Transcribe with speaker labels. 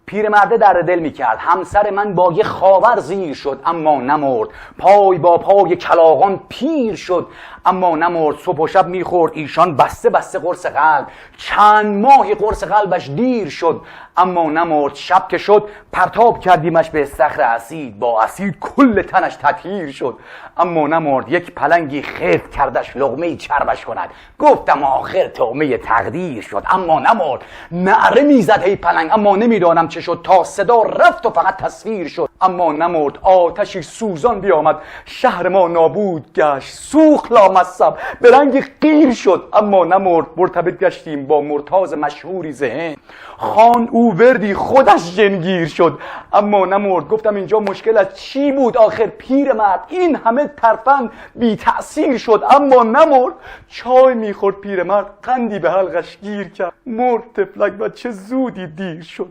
Speaker 1: پیرمرده در دل میکرد همسر من با یه خاور زیر شد اما نمرد. پای با پای کلاغان پیر شد اما نمرد. صبح و شب میخورد ایشان بسته بسته قرص قلب. چند ماهی قرص قلبش دیر شد اما نمرد. شب که شد پرتاب کردیمش به استخر اسید. با اسید کل تنش تطهیر شد اما نمرد. یک پلنگی خفت کردش لقمه چربش کند. گفتم آخر طعمه تقدیر شد اما نمرد. نعره میزد هی پلنگ اما نمیدانم چه شد. تا صدا رفت و فقط تصویر شد اما نمرد. آتشی سوزان بیامد شهر ما نابود گشت. سوخت لامصب به رنگ قیر شد اما نمرد. مرتبط گشتیم با مرتاض مشهوری ذهن. خان او وردی خودش جنگیر شد اما نمرد. گفتم اینجا مشکل از چی بود آخر پیرمرد؟ این همه ترفند بی تأثیر شد اما نمرد. چای میخورد پیرمرد قندی به حلقش گیر کرد. مرد تفلک و چه زودی دیر شد.